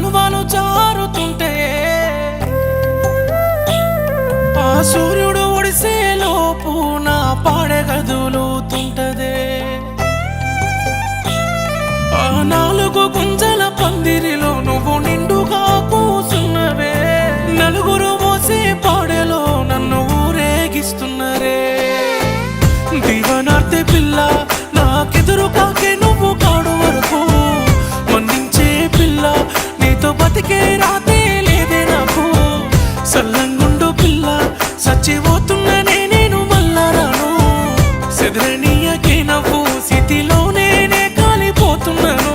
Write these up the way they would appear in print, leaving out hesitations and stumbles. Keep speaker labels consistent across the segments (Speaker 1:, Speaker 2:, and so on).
Speaker 1: కలువలు జారుతుంటే ఆ సూర్యుడు ఒడిసే లోపు నా పాడె కదులుతుంటదే ఆ నాలుగు గుంజల పందిరిలో నువ్వు నిండుగా కూసున్నవే నలుగురు మోసే పాడెలో నన్ను ఊరేగిస్తున్నరే దీవనార్తె పిల్ల నాకెదురు కాకే నువ్వు కాడు వరకు మన్నించే పిల్ల నీతో బతికే రాతే లేదే నాకు సల్లంగుండు పిల్ల సచ్చిపోతున్ననే నేను మళ్ళా రాను సెదరనీయకే నవ్వు స్థితిలోనే నే కాలిపోతున్నాను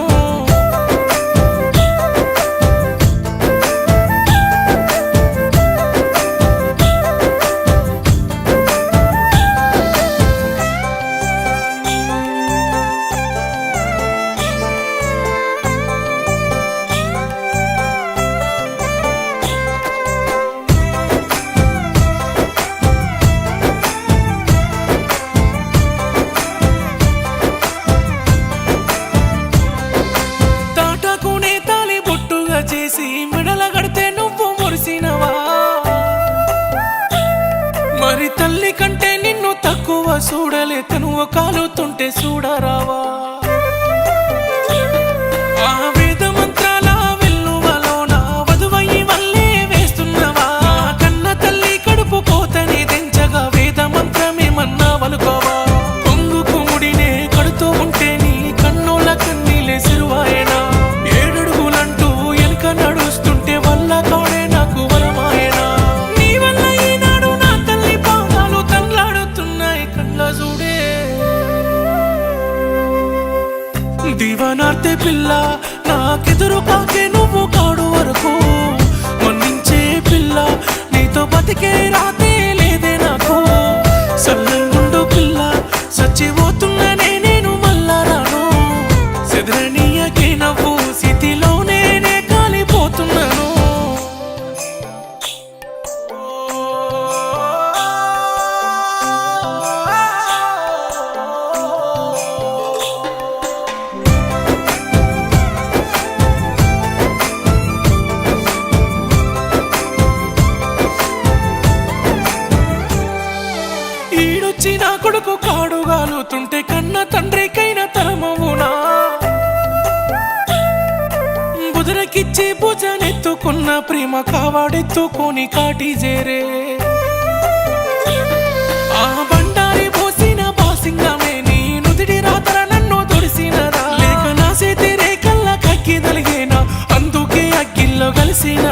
Speaker 1: చేసి మిడల గడితే నువ్వు మురిసినవా మరి తల్లి కంటే నిన్ను తక్కువ చూడలే తనువ కాలుతుంటే చూడరావా ఆ వేద మంత్రాల వెల్లువలోన వధువయ్యి వల్లే వేస్తున్నవా కన్న తల్లి కడుపు కోతని దించగా వేద మంత్రమేమన్నా వలుకోవా పొంగు కుముడినే కడుతూ ఉంటే నీ కన్నుల కన్నీలే సిరువాయనా నడుస్తుంటే వల్ల కాడే నాకు వరమాయనా నీ వల్ల ఈనాడు నా తల్లి పాదాలు తల్లాడుతున్నాయి కళ్ళ చూడే దీవనార్తె పిల్ల నాకెదురు కాకే నువ్వు కాడు వరకు మన్నించే పిల్ల నీతో బతికే రాతే లేదే నాకు సల్లంగుండు పిల్ల సచ్చిపోతున్ననే నేను మళ్ళా రాను సెదరనీయకే నవ్వు స్థితిలోనే పోతున్నాను ఈడొచ్చి నా కొడుకు కాడుగాలుతుంటే కన్న తండ్రికైనా తరమవునా బుదరకిచ్చి భుజనెత్తుకున్న ప్రేమ కావాడెత్తుకొని కాటి చేరే ఆ బండారి పోసిన బాసింగమే నీ నుదిడి రాతర నన్ను తొడిసినదా లేక నా చేతి రేకల్లా కక్కి నలిగేనా అందుకే అగ్గిల్లో కలిసిన